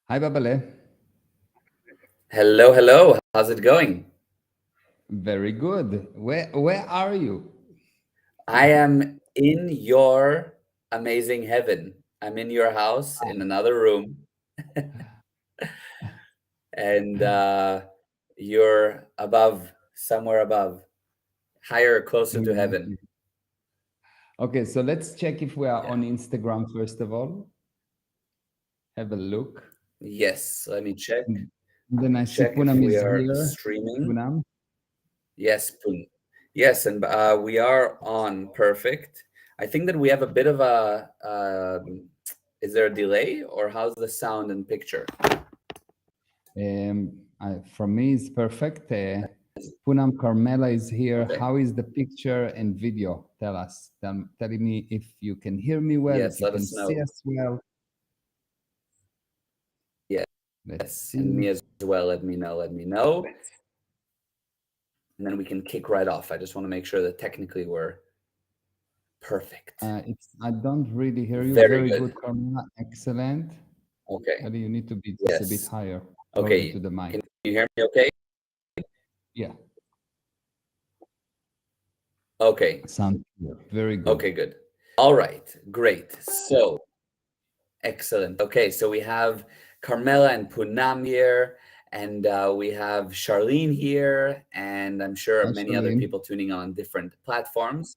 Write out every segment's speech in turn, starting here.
Hi, Babale. Hello, hello. How's it going? Very good. Where are you? I am in your amazing heaven. I'm in your house in another room, and you're above, somewhere above, higher, closer to heaven. Exactly. Okay, so let's check if we are Yeah. on Instagram first of all. Have a look. Yes, let me check. And then I see Check if Poonam we is are here. streaming. Poonam. Yes, yes, and we are on perfect. I think that we have a bit of a. Is there a delay, or how's the sound and picture? For me, it's perfect. Poonam Carmela is here. Okay. How is the picture and video? Tell us. Telling me if you can hear me well, if Yes, you let can us see know. us well. Let's Yes, and see. me as well. Let me know. Let me know, and then we can kick right off. I just want to make sure that technically we're perfect. I don't really hear you. Very Very good. good, Carmela. Excellent. Okay. Maybe you need to be just a bit Yes. higher, closer to Okay. the mic. Can you hear me? Okay. Yeah, Okay. sound clear. Very good. Okay. Good. All right. Great. So excellent. Okay. So we have Carmela and Punam here, and we have Charlene here, and I'm sure Hi, many other Charlene. people tuning on different platforms.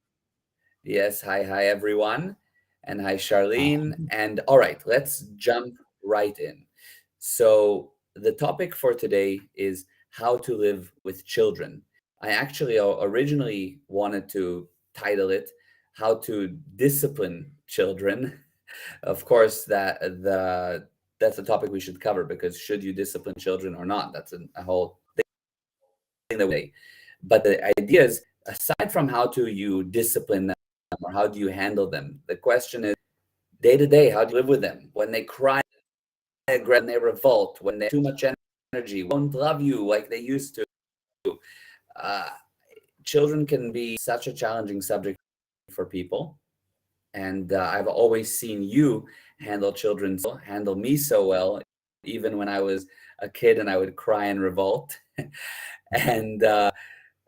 Yes, hi everyone. And hi Hi. Charlene. And all right, let's jump right in. So, the topic for today is how to live with children. I actually originally wanted to title it How to Discipline Children. Of course, that's a topic we should cover because should you discipline children or not? That's a whole thing that we. But the idea is, aside from how to you discipline them or how do you handle them, the question is day to day, how do you live with them when they cry, when they revolt, when they have too much energy, won't love you like they used to. Uh, Children can be such a challenging subject for people, and I've always seen you handle children, handle me so well, even when I was a kid and I would cry and revolt, and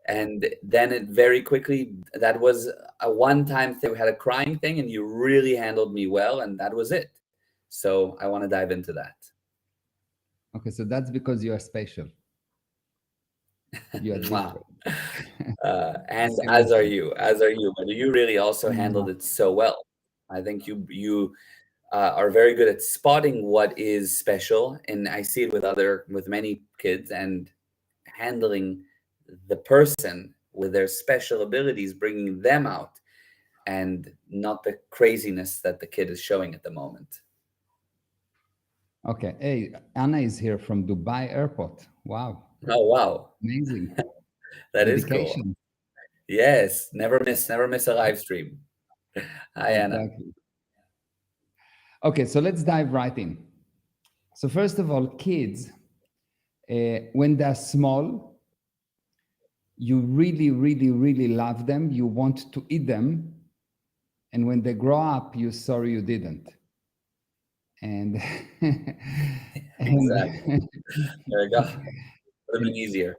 and then it very quickly, that was a one-time thing. We had a crying thing and you really handled me well, and that was it. So I want to dive into that. Okay, so that's because you are special. You are Mwah. different. And Seriously. as are you, but you really also handled Mm. it so well. I think you are very good at spotting what is special, and I see it with many kids, and handling the person with their special abilities, bringing them out, and not the craziness that the kid is showing at the moment. Okay. Hey, Anna is here from Dubai Airport. Wow. Oh wow, Amazing. that is cool. Dedication. Yes, never miss a live stream. Hi Anna. Exactly. Okay, so let's dive right in. So, first of all, kids, when they're small, you really, really, really love them. You want to eat them. And when they grow up, you're sorry you didn't. And Exactly. and There you go. Would have been easier.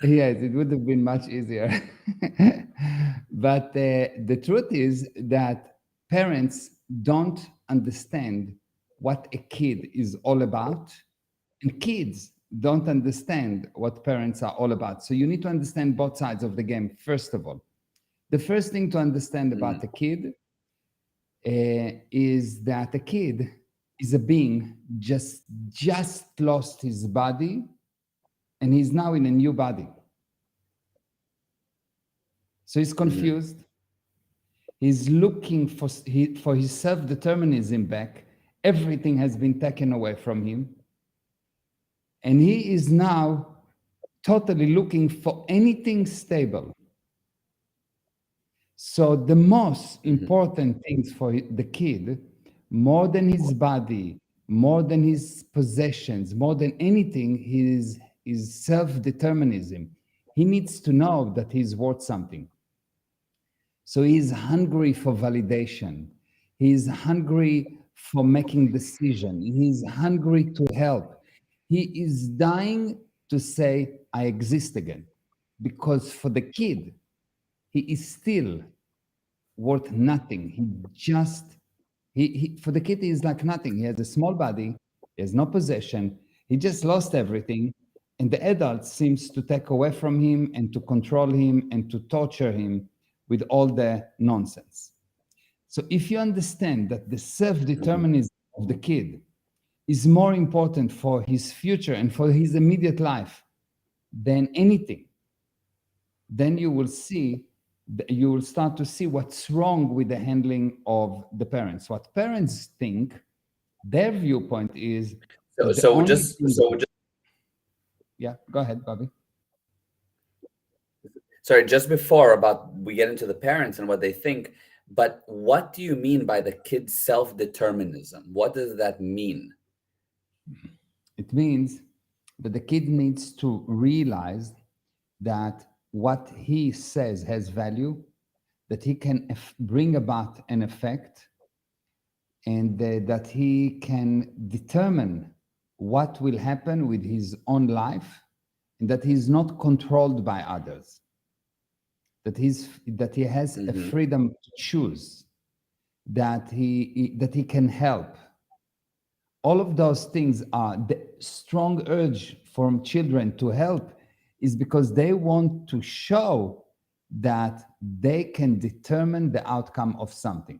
yes, it would have been much easier. But the truth is that parents don't understand what a kid is all about, and kids don't understand what parents are all about. So you need to understand both sides of the game, first of all. The first thing to understand Mhm. about a kid is that a kid is a being just lost his body and he's now in a new body. So he's Mhm. confused. He's looking for his self-determinism back. Everything has been taken away from him. And he is now totally looking for anything stable. So the most Mhm. important things for the kid, more than his body, more than his possessions, more than anything, his self-determinism. He needs to know that he's worth something. So he's hungry for validation. He's hungry for making decision. He's hungry to help. He is dying to say, I exist again. Because for the kid, he is still worth nothing. For the kid, he is like nothing. He has a small body, he has no possession, he just lost everything. And the adult seems to take away from him and to control him and to torture him with all the nonsense. So if you understand that the Mhm. self-determinism of the kid is more important for his future and for his immediate life than anything, then you will start to see what's wrong with the handling of the parents. What parents think, their viewpoint is So that the so only just thing. so just Yeah, go ahead, Bobby. sorry, just before about we get into the parents and what they think, but what do you mean by the kid's self-determinism? What does that mean? It means that the kid needs to realize that what he says has value, that he can bring about an effect, and that he can determine what will happen with his own life, and that he's not controlled by others, that he has a Hmm. freedom to choose, that he can help. All of those things are the strong urge from children to help is because they want to show that they can determine the outcome of something.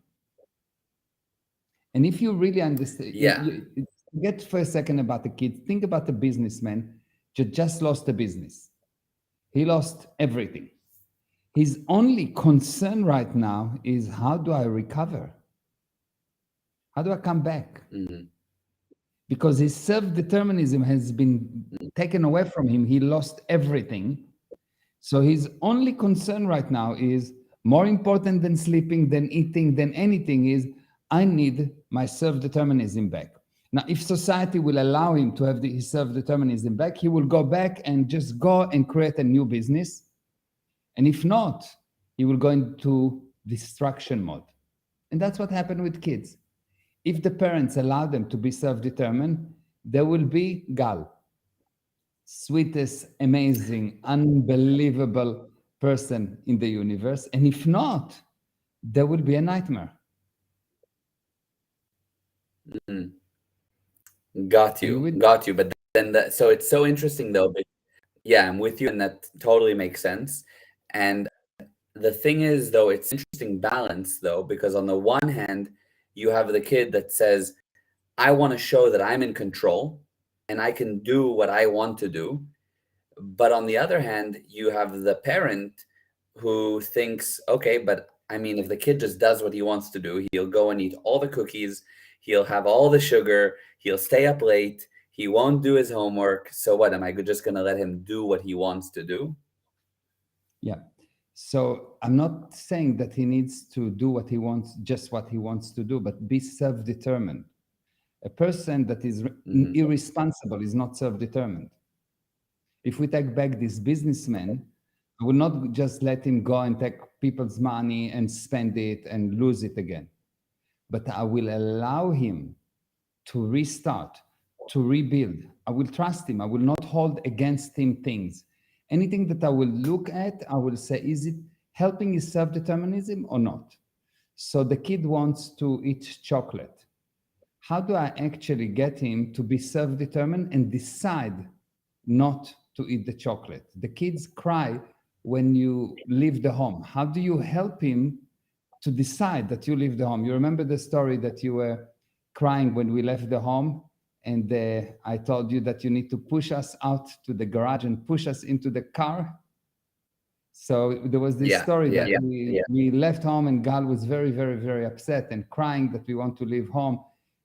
And if you really understand, Yeah. forget for a second about the kids, think about the businessman who just lost the business. He lost everything. His only concern right now is, how do I recover? How do I come back? Hmm. Because his self-determinism has been taken away from him. He lost everything. So his only concern right now is, more important than sleeping, than eating, than anything, is, I need my self-determinism back. Now, if society will allow him to have his self-determinism back, he will go back and just go and create a new business. And if not, he will go into destruction mode. And that's what happened with kids. If the parents allow them to be self-determined, there will be Gal, sweetest, amazing, unbelievable person in the universe. And if not, there will be a nightmare. Hmm. Got Are you you. with? Got you. But then so it's so interesting though. But yeah, I'm with you, and that totally makes sense. And the thing is, though, it's interesting balance, though, because on the one hand, you have the kid that says, I want to show that I'm in control and I can do what I want to do. But on the other hand, you have the parent who thinks, okay, but I mean, if the kid just does what he wants to do, he'll go and eat all the cookies, he'll have all the sugar, he'll stay up late, he won't do his homework. So what? Am I just going to let him do what he wants to do? Yeah. So I'm not saying that he needs to do what he wants, just what he wants to do, but be self-determined. A person that is Hmm. irresponsible is not self-determined. If we take back this businessman, I will not just let him go and take people's money and spend it and lose it again. But I will allow him to restart, to rebuild. I will trust him. I will not hold against him things. Anything that I will look at, I will say, is it helping his self determinism or not? So the kid wants to eat chocolate. How do I actually get him to be self determined and decide not to eat the chocolate? The kids cry when you leave the home. How do you help him to decide that you leave the home? You remember the story that you were crying when we left the home, and I told you that you need to push us out to the garage and push us into the car. So there was this Yeah, story that yeah. we left home, and Gal was very, very, very upset and crying that we want to leave home.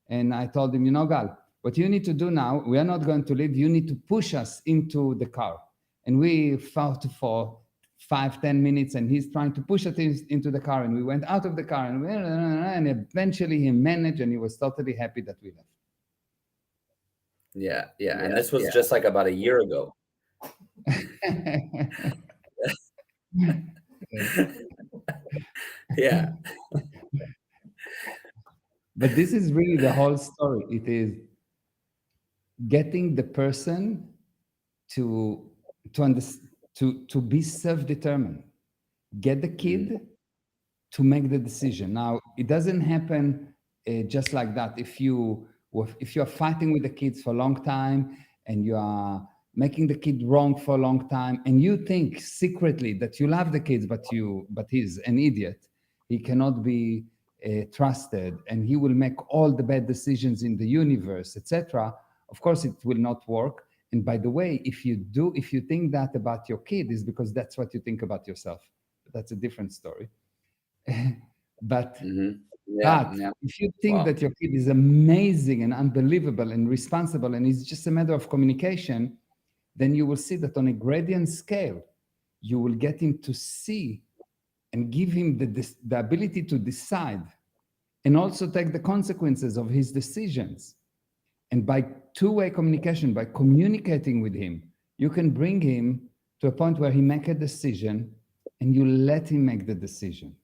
And I told him, Gal, what you need to do now, we are not going to leave. You need to push us into the car. And we fought for 5, 10 minutes, and he's trying to push us into the car. And we went out of the car, and eventually he managed, and he was totally happy that we left. Yeah, yeah. And this was just like about a year ago. Yeah. But this is really the whole story. It is getting the person to to under, to be self-determined. Get the Mm, kid to make the decision. Now, it doesn't happen just like that. If you are fighting with the kids for a long time and you are making the kid wrong for a long time, and you think secretly that you love the kids, but he's an idiot. He cannot be trusted, and he will make all the bad decisions in the universe, etc. Of course, it will not work. And by the way, if you think that about your kid, is because that's what you think about yourself. That's a different story. but mm-hmm. Yeah, but yeah. if you think Wow. that your kid is amazing and unbelievable and responsible and it's just a matter of communication, then you will see that on a gradient scale, you will get him to see and give him the ability to decide and also take the consequences of his decisions. And by two-way communication, by communicating with him, you can bring him to a point where he make a decision and you let him make the decision.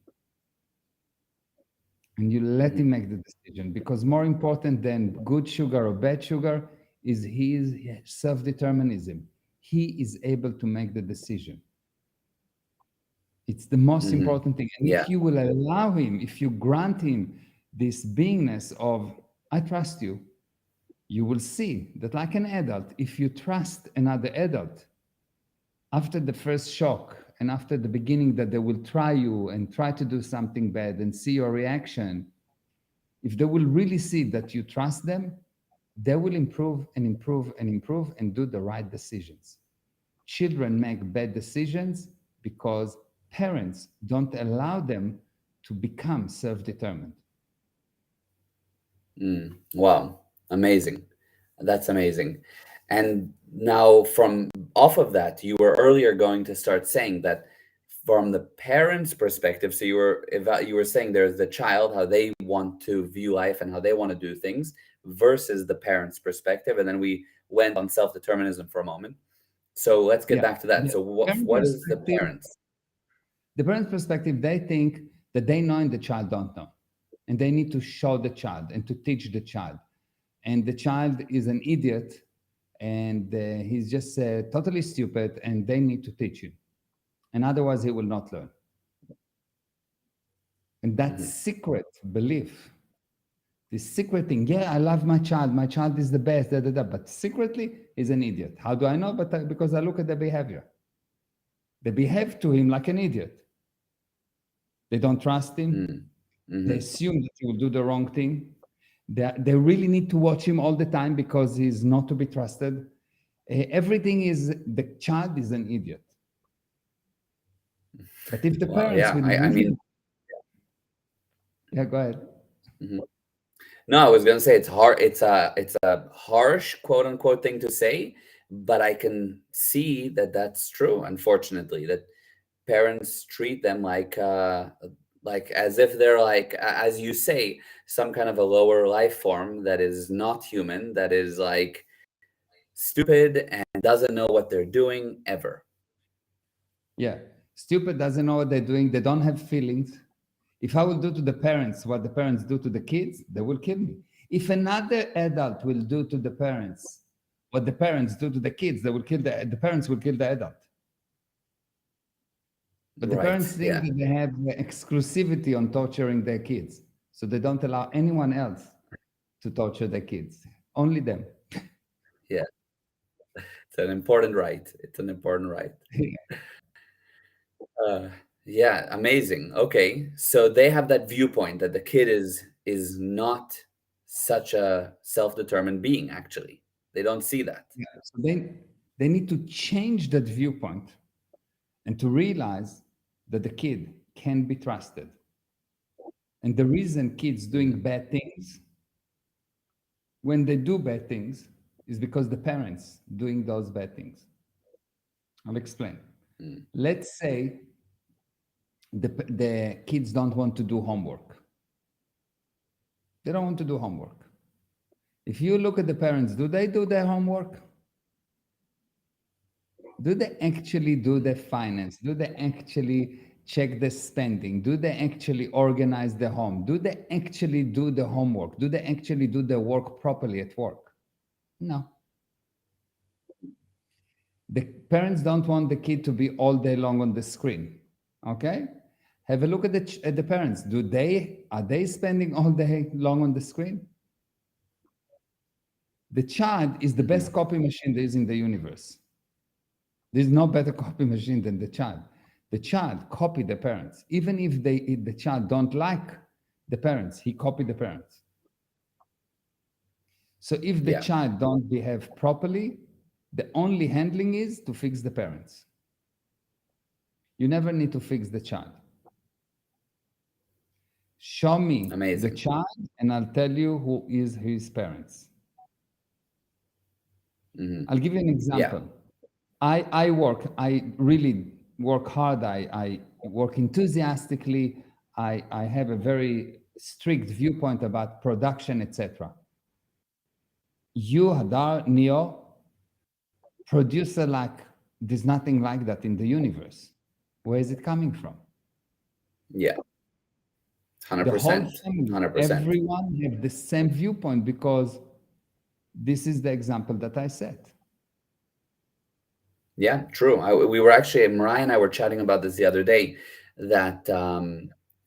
And you let Mm-hmm. him make the decision, because more important than good sugar or bad sugar is his self-determinism. He is able to make the decision. It's the most Mm-hmm. important thing. And Yeah. if you will allow him, if you grant him this beingness of, I trust you, you will see that, like an adult, if you trust another adult, after the first shock and after the beginning that they will try you and try to do something bad and see your reaction, if they will really see that you trust them, they will improve and improve and improve and do the right decisions. Children make bad decisions because parents don't allow them to become self-determined. Wow. Amazing. That's amazing. And now, from off of that, you were earlier going to start saying that from the parents' perspective. So you were saying there's the child, how they want to view life and how they want to do things, versus the parents' perspective, and then we went on self determinism for a moment. So let's get Yeah. back to that. The So parent what is the perspective, parents? the parent perspective, they think that they know and the child don't know. And they need to show the child and to teach the child. And the child is an idiot and he's just totally stupid, and they need to teach him. And otherwise, he will not learn. And that Mhm. secret belief, this secret thing, yeah, I love my child is the best, da, da, da, but secretly, he's an idiot. How do I know? Because I look at the behavior. They behave to him like an idiot. They don't trust him. Mm. They Mhm. assume that he will do the wrong thing. They really need to watch him all the time because he's not to be trusted. Everything is, the child is an idiot. But if the Wow. parents Yeah. will I mean, really, yeah, go ahead. mhm. No, I was gonna say it's hard. It's a harsh quote unquote thing to say, but I can see that that's true. Unfortunately, that parents treat them like as if they're like, as you say, some kind of a lower life form that is not human, that is like stupid and doesn't know what they're doing ever. Yeah, stupid, doesn't know what they're doing. They don't have feelings. If I will do to the parents what the parents do to the kids, they will kill me. If another adult will do to the parents what the parents do to the kids, they will kill the parents will kill the adult. But the Right. parents think Yeah. that they have the exclusivity on torturing their kids, so they don't allow anyone else to torture their kids. Only them. Yeah. It's an important right. It's an important right. Uh, yeah, amazing. Okay, so they have that viewpoint that the kid is not such a self-determined being. Actually, they don't see that. Yeah. So they need to change that viewpoint and to realize that the kid can be trusted. And the reason kids doing Mm, bad things, when they do bad things, is because the parents doing those bad things. I'll explain. mm, Let's say the kids don't want to do homework. They don't want to do homework. If you look at the parents, do they do their homework? Do they actually do mm, their finance? Do they actually check the spending? Do they actually organize the home? Do they actually do the homework? Do they actually do the work properly at work? No. The parents don't want the kid to be all day long on the screen. Okay? Have a look at the parents. Are they spending all day long on the screen? The child is the best Hmm. copy machine there is in the universe. There's no better copy machine than the child. The child copy the parents. Even if the child don't like the parents, he copy the parents. So if the Yeah, child don't behave properly, the only handling is to fix the parents. You never need to fix the child. Show me the amazing. child, and I'll tell you who is his parents. Hmm. I'll give you an Yeah, example. I really work hard. I work enthusiastically. I have a very strict viewpoint about production, etc. You, Hadar, Neo, producer like there's nothing like that in the universe. Where is it coming from? yeah, The whole 100%, family, 100%. everyone have the same viewpoint because this is the example that I set. Yeah, true. We were actually, Mariah and I were chatting about this the other day, that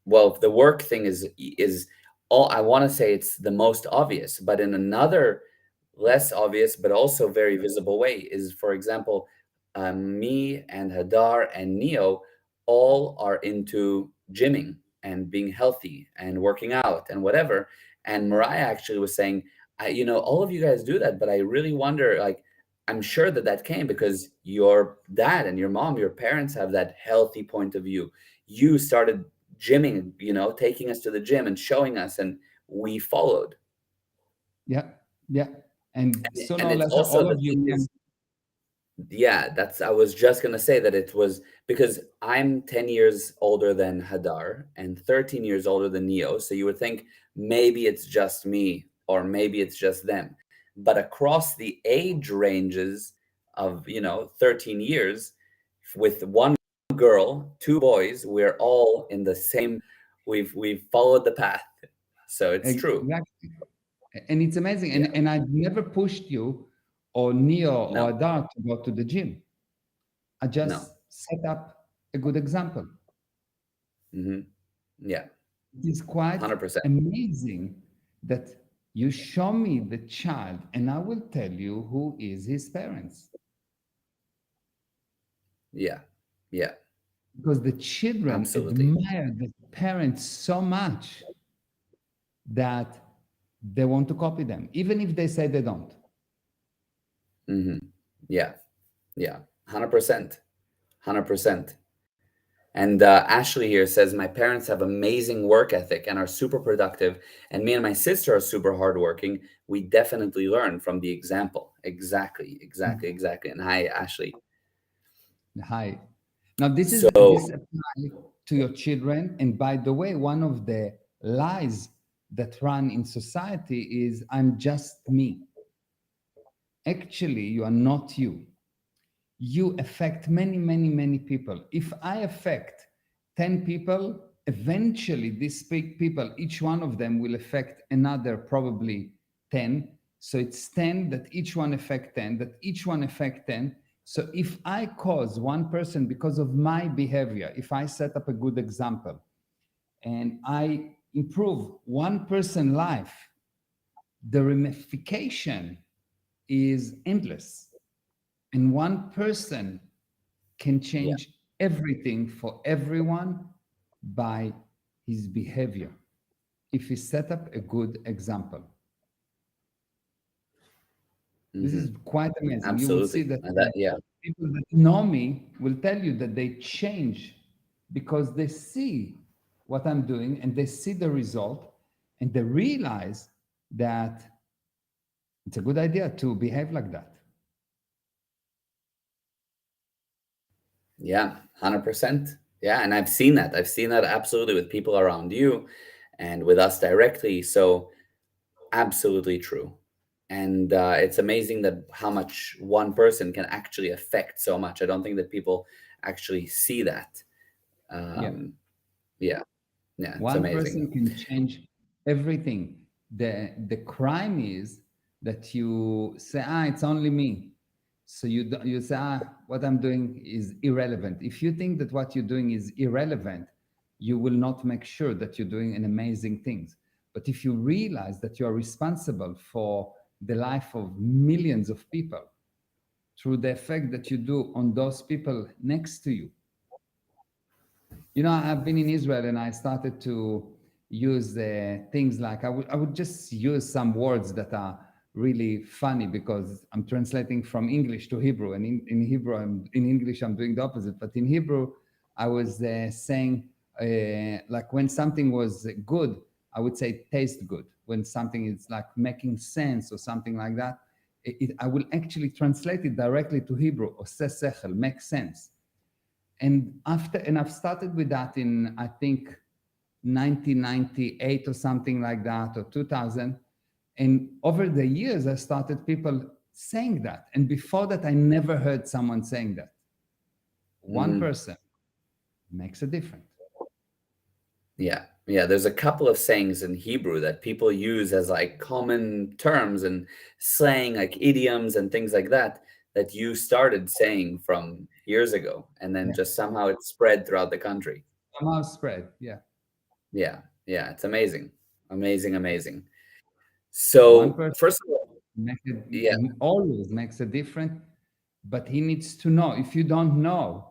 well, the work thing is all, I want to say it's the most obvious, but in another less obvious but also very visible way is, for example, me and Hadar and Neo all are into gymming and being healthy and working out and whatever. And Mariah actually was saying, all of you guys do that, but I really wonder, like, I'm sure that that came because your dad and your mom, your parents have that healthy point of view. You started gymming, taking us to the gym and showing us, and we followed. Yeah, yeah. And sooner And or it's later, also all the of you thing can. is, yeah, that's, I was just gonna say that it was because I'm 10 years older than Hadar and 13 years older than Neo. So you would think maybe it's just me or maybe it's just them. But across the age ranges of, 13 years, with one girl, two boys, we're all in the same, we've followed the path. So it's true. Exactly. And it's amazing. Yeah. And I've never pushed you or Neo or No, Adar to go to the gym. I no. just set up a good example. Hmm. Yeah. It is quite 100%. amazing that you show me the child and I will tell you who is his parents. Yeah. Yeah. Because the children Absolutely. admire the parents so much that they want to copy them, even if they say they don't. Hmm. Yeah, yeah, 100%, 100%. And Ashley here says, my parents have amazing work ethic and are super productive, and me and my sister are super hardworking. We definitely learn from the example. Exactly, exactly, exactly. And hi, Ashley. Hi. Now So, this apply to your children. And by the way, one of the lies that run in society is I'm just me. Actually, you are not you. You affect many, many, many people. If I affect 10 people, eventually these people, each one of them will affect another probably 10. So it's 10 that each one affect 10, that each one affect 10. So if I cause one person because of my behavior, if I set up a good example and I improve one person's life, the ramification is endless. And one person can yeah. change everything for everyone by his behavior if he set up a good example. This Hmm. is quite amazing. You will see Absolutely. that Yeah. people that know me will tell you that they change because they see what I'm doing and they see the result and they realize that it's a good idea to behave like that. Yeah, 100%. Yeah, and I've seen that. I've seen that absolutely with people around you and with us directly. So, absolutely true. And it's amazing that how much one person can actually affect so much. I don't think that people actually see that. Yeah. Um, yeah, yeah, it's One amazing. person can change everything. The crime is that you say, it's only me. So you say, what I'm doing is irrelevant. If you think that what you're doing is irrelevant, you will not make sure that you're doing an amazing things. But if you realize that you are responsible for the life of millions of people through the effect that you do on those people next to you, I've been in Israel and I started to use things like I would just use some words that are really funny because I'm translating from English to Hebrew, and in Hebrew, in English, I'm doing the opposite. But in Hebrew, I was saying like when something was good, I would say taste good. When something is like making sense or something like that, I will actually translate it directly to Hebrew, or sechel, make sense. And I've started with that in, I think, 1998 or something like that, or 2000. And over the years I started people saying that, and before that I never heard someone saying that. One Mhm. person makes a difference. Yeah, yeah. There's a couple of sayings in Hebrew that people use as like common terms and slang, like idioms and things like that, that you started saying from years ago, and then Yeah, just somehow it spread throughout the country. somehow spread. Yeah, Yeah, yeah. It's amazing, amazing, amazing. one So person first of all, makes yeah. always makes a difference, but he needs to know. If you don't know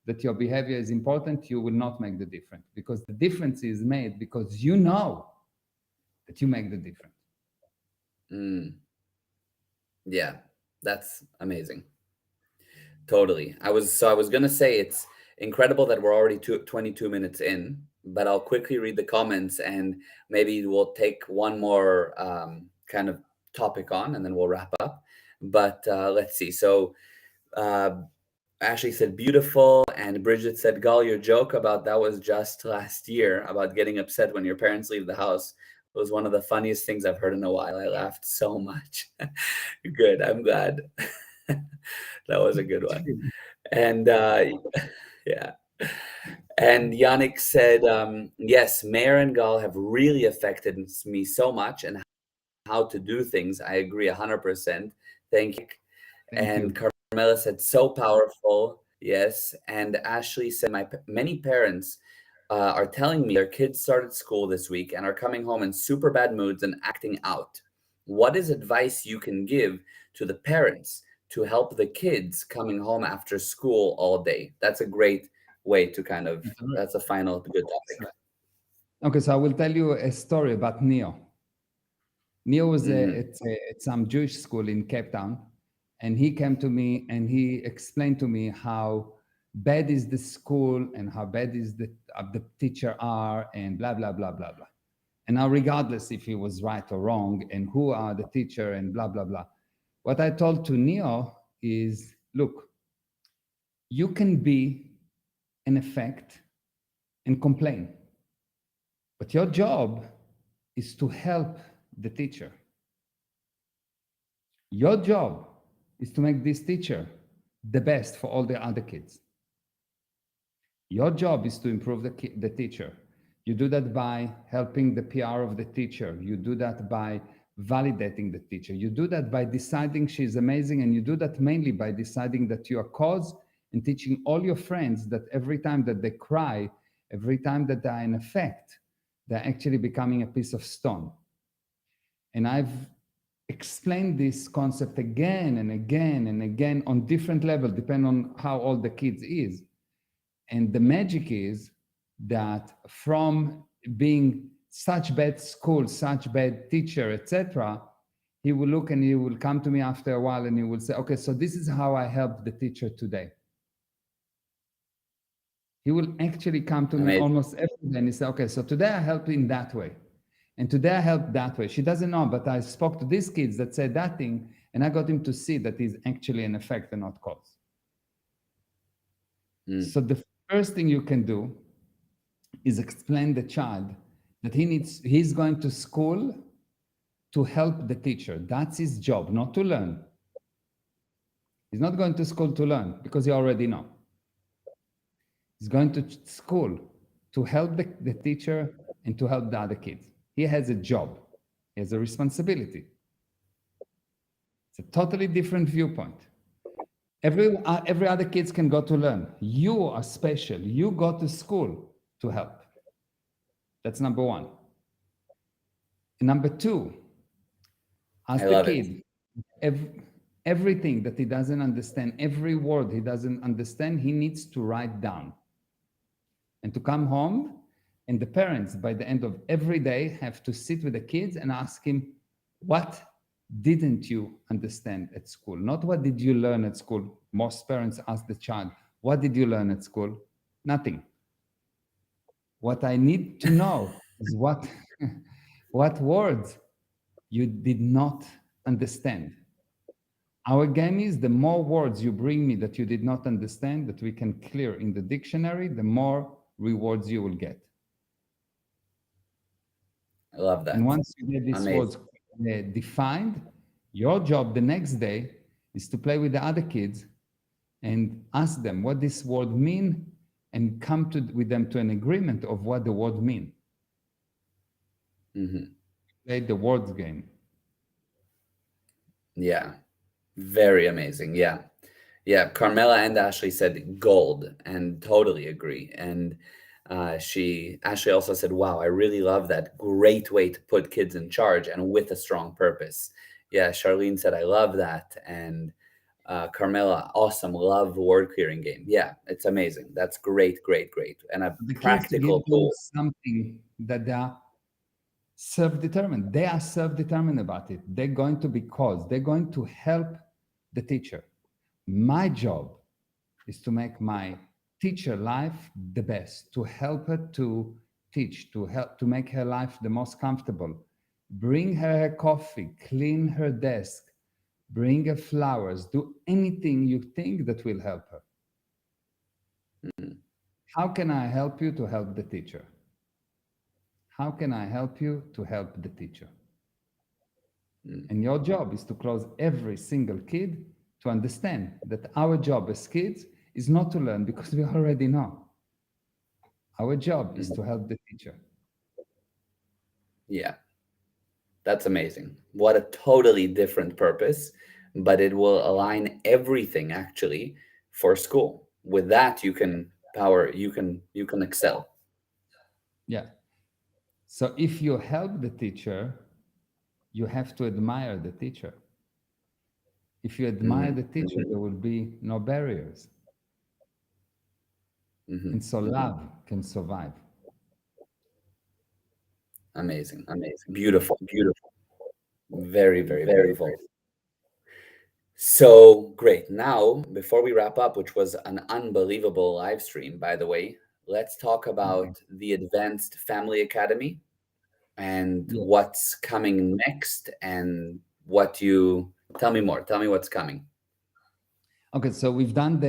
that your behavior is important, you will not make the difference, because the difference is made because you know that you make the difference. Mm, yeah, that's amazing. Totally. I was gonna say it's incredible that we're already 22 minutes in, but I'll quickly read the comments and maybe we'll take one more kind of topic on and then we'll wrap up. But let's see. So uh, Ashley said beautiful, and Bridget said, "Gal, your joke about that was just last year about getting upset when your parents leave the house was one of the funniest things I've heard in a while. I laughed so much." Good. I'm glad. That was a good one. And yeah. And Yannick said, yes, Meir and Gal have really affected me so much and how to do things. I agree 100%. Thank you. Thank And you. Carmela said, so powerful. Yes. And Ashley said, many parents are telling me their kids started school this week and are coming home in super bad moods and acting out. What is advice you can give to the parents to help the kids coming home after school all day? That's a great way to kind of, that's a final good topic. Excellent. Okay, so I will tell you a story about Neo. Neo was Hmm. at some Jewish school in Cape Town, and he came to me and he explained to me how bad is the school and how bad is the teacher are, and blah blah blah blah blah. And now, regardless if he was right or wrong, and who are the teacher and blah blah blah, what I told to Neo is, look, you can be an effect and complain, but your job is to help the teacher. Your job is to make this teacher the best for all the other kids. Your job is to improve the teacher. You do that by helping the PR of the teacher. You do that by validating the teacher. You do that by deciding she's amazing. And you do that mainly by deciding that you are cause and teaching all your friends that every time that they cry, every time that they're in effect, they're actually becoming a piece of stone. And I've explained this concept again and again and again on different levels, depending on how old the kids is. And the magic is that from being such bad school, such bad teacher, etc., he will look and he will come to me after a while and he will say, okay, so this is how I help the teacher today. He will actually come to me Amazing. almost every day and he say, okay, so today I help in that way. And today I helped that way. She doesn't know, but I spoke to these kids that said that thing, and I got him to see that is actually an effect and not cause. Mm, So the first thing you can do is explain the child that he's going to school to help the teacher. That's his job, not to learn. He's not going to school to learn because he already know. He's going to school to help the teacher and to help the other kids. He has a job, he has a responsibility. It's a totally different viewpoint. Every other kids can go to learn. You are special. You go to school to help. That's number one. Number two, I ask the love it. kid everything that he doesn't understand, every word he doesn't understand, he needs to write down and to come home. And the parents, by the end of every day, have to sit with the kids and ask him, what didn't you understand at school? Not what did you learn at school. Most parents ask the child, what did you learn at school? Nothing. What I need to know is what words you did not understand. Our game is the more words you bring me that you did not understand, that we can clear in the dictionary, the more rewards you will get. I love And that. once you get these Amazing. words defined, your job the next day is to play with the other kids and ask them what this word mean and come with them to an agreement of what the word mean. Hmm. Play the words game. Yeah. Very amazing. Yeah. Yeah. Carmela and Ashley said gold and totally agree. And Ashley also said, wow, I really love that. Great way to put kids in charge and with a strong purpose. Yeah. Charlene said, I love that. And Carmela, awesome. Love the word clearing game. Yeah. It's amazing. That's great, great, great. And a The kids to practical give them tool. something that they are self-determined. They are self-determined about it. They're going to be caused. They're going to help the teacher. My job is to make my teacher life the best, to help her to teach, to help to make her life the most comfortable. Bring her coffee, clean her desk, bring her flowers, do anything you think that will help her. Mhm. How can I help you to help the teacher? How can I help you to help the teacher? Mm. And your job is to close every single kid to understand that our job as kids is not to learn because we already know. Our job is Mhm. to help the teacher. Yeah. That's amazing. What a totally different purpose, but it will align everything actually for school. With that, you can excel. Yeah. So if you help the teacher, you have to admire the teacher. If you admire Hmm. the teacher, there will be no barriers. Hmm. And so love can survive. Amazing. Beautiful. Very, very Very, very. beautiful. So great. Now, before we wrap up, which was an unbelievable live stream, by the way, let's talk Okay. about the Advanced Family Academy and Yes. what's coming next and what you tell me more. Tell me what's coming. Okay. So we've got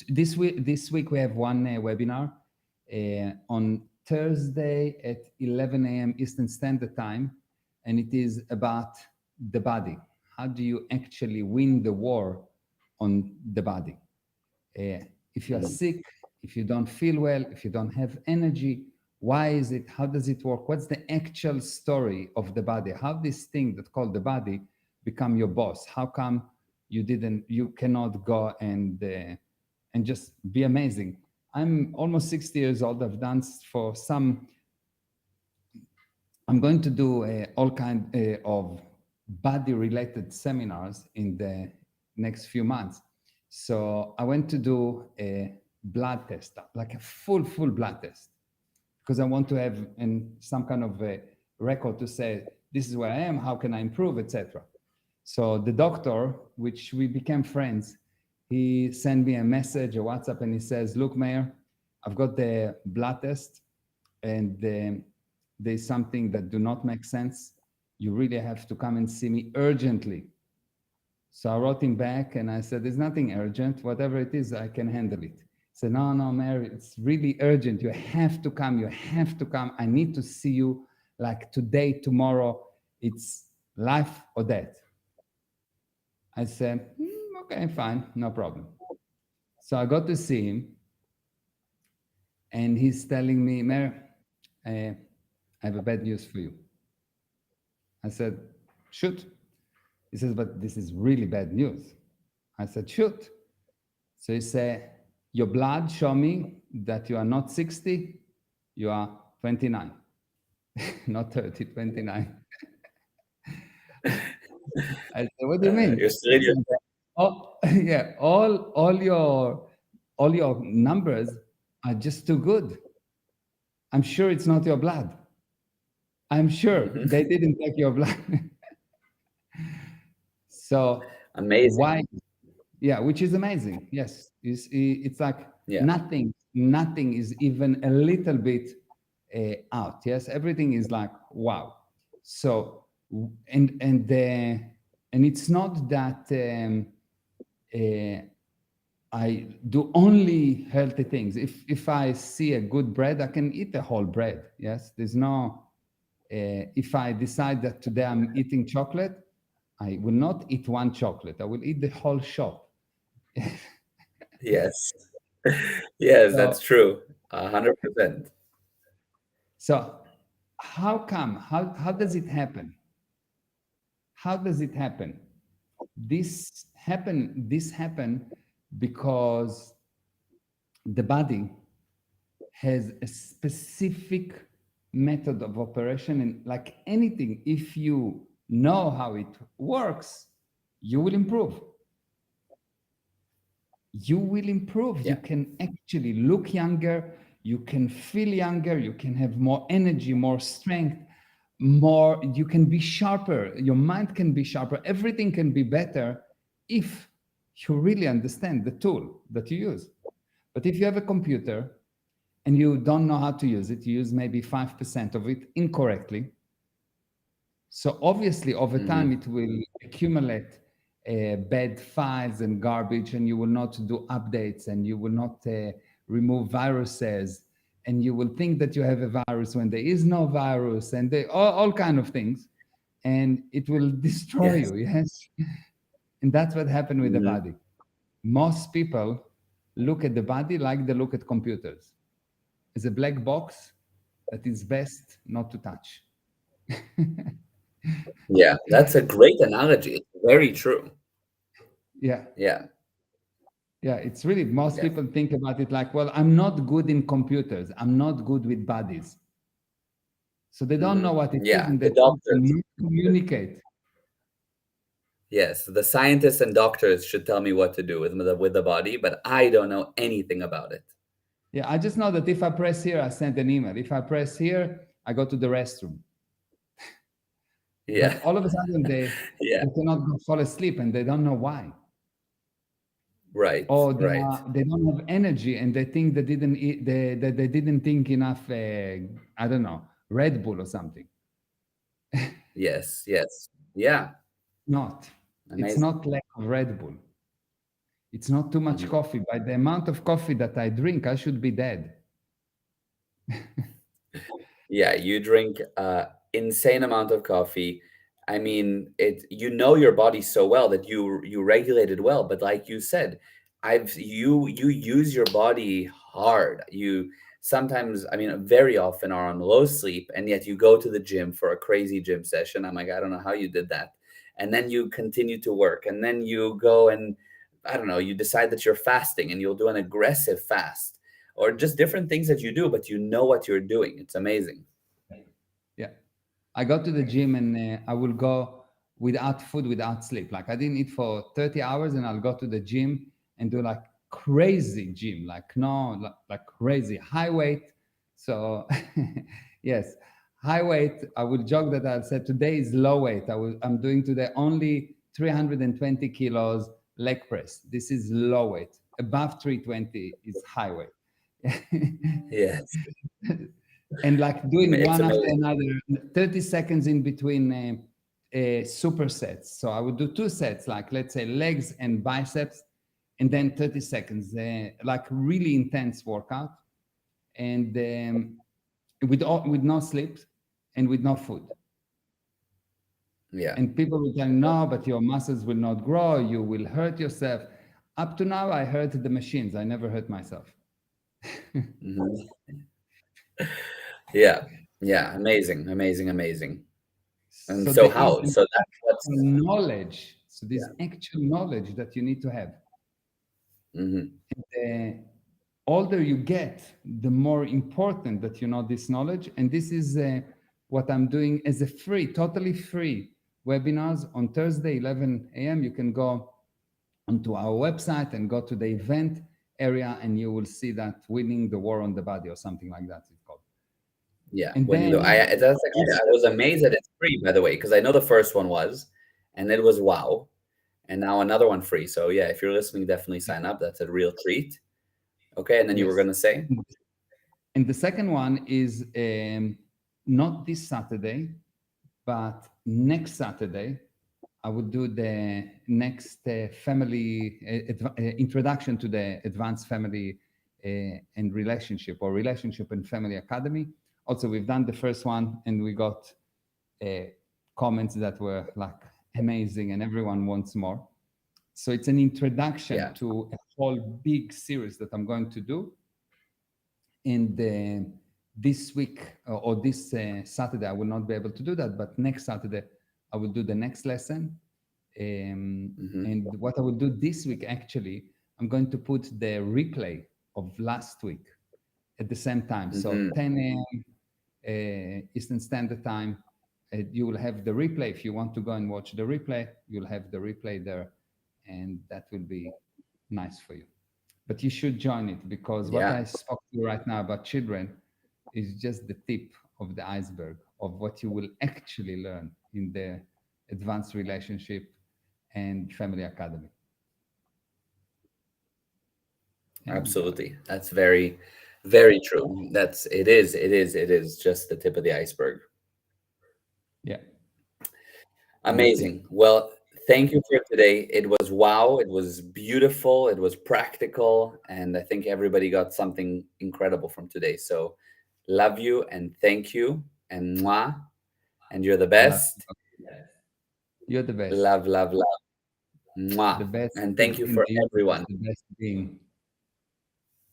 this week. This week we have one webinar on Thursday at 11 a.m. Eastern Standard Time, and it is about the body. How do you actually win the war on the body? If you are Mhm. sick, if you don't feel well, if you don't have energy, why is it? How does it work? What's the actual story of the body? How this thing that called the body become your boss? How come you cannot go and just be amazing? I'm almost 60 years old. I've done for some. I'm going to do all kind of body-related seminars in the next few months. So I went to do a blood test, like a full blood test, because I want to have some kind of a record to say this is where I am, how can I improve, etc. So the doctor, which we became friends, he sent me a message, a WhatsApp, and he says, "Look, Meir, I've got the blood test, and there's something that do not make sense. You really have to come and see me urgently." So I wrote him back and I said, "There's nothing urgent. Whatever it is, I can handle it." He said, "No, no, Mary, it's really urgent. You have to come. You have to come. I need to see you like today, tomorrow. It's life or death." I said, "Okay, fine, no problem." So I got to see him. and he's telling me, Meir, I have a bad news for you. I said, shoot. He says, but this is really bad news. I said, shoot. So he said, your blood show me that you are not 60, you are 29, not 30, 29. I said, what do you You're mean? still in your Oh, yeah, all your numbers are just too good. I'm sure it's not your blood. I'm sure Mhm. they didn't take your blood. So Amazing. why? Yeah, which is amazing. Yes, it's like Yeah. nothing is even a little bit out. Yes, everything is like wow. So and it's not that uh, I do only healthy things. If I see a good bread, I can eat the whole bread. Yes, there's no. If I decide that today I'm eating chocolate, I will not eat one chocolate. I will eat the whole shop. Yes. Yes, that's So, true. 100%. so how come? How does it happen? How does it happen? This happen because the body has a specific method of operation, and like anything, if you know how it works, you will improve. You will improve. You Yeah. can actually look younger, you can feel younger, you can have more energy, more strength, more, you can be sharper, your mind can be sharper, everything can be better if you really understand the tool that you use. But if you have a computer and you don't know how to use it, you use maybe 5% of it incorrectly. So obviously, over time, Hmm. it will accumulate bad files and garbage, and you will not do updates, and you will not remove viruses, and you will think that you have a virus when there is no virus, and all kind of things, and it will destroy Yes. you. Yes, and that's what happened with the Hmm. body. Most people look at the body like they look at computers. It's a black box that is best not to touch. Yeah, that's a great analogy. It's very true. Yeah. Yeah. Yeah, it's really, most Yeah. people think about it like, well, I'm not good in computers. I'm not good with bodies. So they don't Hmm. know what it is Yeah. and The they try to doctors. not communicate. Yes, the scientists and doctors should tell me what to do with the body, but I don't know anything about it. Yeah, I just know that if I press here, I send an email. If I press here, I go to the restroom. Yeah. But all of a sudden, Yeah. they cannot go fall asleep and they don't know why. Right. Or Right. they don't have energy and they think they didn't eat, they didn't think enough, I don't know, Red Bull or something. Yes. Yes. Yeah. Not. It's Amazing. not lack of Red Bull. It's not too much Mhm. coffee. By the amount of coffee that I drink, I should be dead. Yeah, you drink insane amount of coffee. I mean, it you know your body so well that you regulate it well, but like you said, you use your body hard. You sometimes, I mean, very often are on low sleep, and yet you go to the gym for a crazy gym session. I'm like, I don't know how you did that. And then you continue to work, and then you go and I don't know, you decide that you're fasting and you'll do an aggressive fast or just different things that you do, but you know what you're doing. It's amazing. Yeah. I go to the gym and I will go without food, without sleep. Like I didn't eat for 30 hours and I'll go to the gym and do like crazy gym, like no, like crazy high weight. So yes, high weight. I will jog that I'll say today is low weight. I'm doing today only 320 kilos leg press. This is low weight. Above 320 is high weight. Yes. And like doing It's one after amazing. another, 30 seconds in between supersets. So I would do two sets, like let's say legs and biceps, and then 30 seconds, like really intense workout, and with no sleep and with no food. Yeah. And people will tell me, no, but your muscles will not grow, you will hurt yourself. Up to now, I hurt the machines, I never hurt myself. Mhm. Yeah. Yeah. Amazing. Amazing. Amazing. And So so there is how? an So that's actual what's knowledge. So yeah. there's actual knowledge that you need to have. Hmm. The older you get, the more important that you know this knowledge. And this is what I'm doing as a free, totally free webinars on Thursday, 11 a.m. You can go onto our website and go to the event area, and you will see that winning the war on the body or something like that it's called. Yeah. And Winning then the that's actually I was amazed that it's free, by the way, because I know the first one was, and it was wow. And now another one free. So yeah, if you're listening, definitely sign up. That's a real treat. Okay. And then you were yes, gonna say? and the second one is not this Saturday, but next Saturday, I will do the next family introduction to the advanced family and relationship, or relationship and family academy. Also, we've done the first one and we got uh, comments that were like amazing, and everyone wants more. So it's an introduction Yeah. to a whole big series that I'm going to do. And this week or this Saturday, I will not be able to do that, but next Saturday, I will do the next lesson. Hmm. And what I will do this week, actually, I'm going to put the replay of last week at the same time. So Hmm. 10 a.m. Eastern Standard Time, you will have the replay. If you want to go and watch the replay, you'll have the replay there, and that will be nice for you. But you should join it, because what Yeah. I spoke to you right now about children is just the tip of the iceberg of what you will actually learn in the advanced relationship and family academy. And Absolutely. That's very, very true. It is just the tip of the iceberg. yeah, that's it. Amazing. Well, thank you for today. It was wow. It was beautiful. It was practical. And I think everybody got something incredible from today. So love you and thank you. And mwah. And you're the I love best. you. You're the best. Love, love, love. The Mwah. best And thank you in for the universe, everyone. the best being,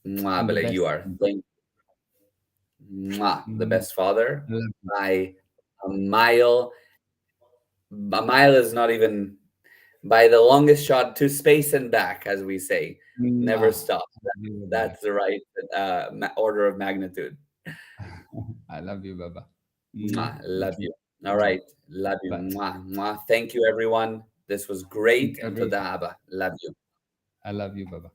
Mwah, and the Bele, you best are. friend. The Mm, best father I love you. by a mile. A mile is not even by the longest shot to space and back, as we say. Never Mwah. stop. I love you, Baba. That's the right order of magnitude. I love you, Baba. Mwah. Mwah. Love you. All Mwah. right. Love you. Bye. Mwah. Mwah. Thank you, everyone. This was Thank great. you, And everyone. toda abba. Love you. I love you, Baba.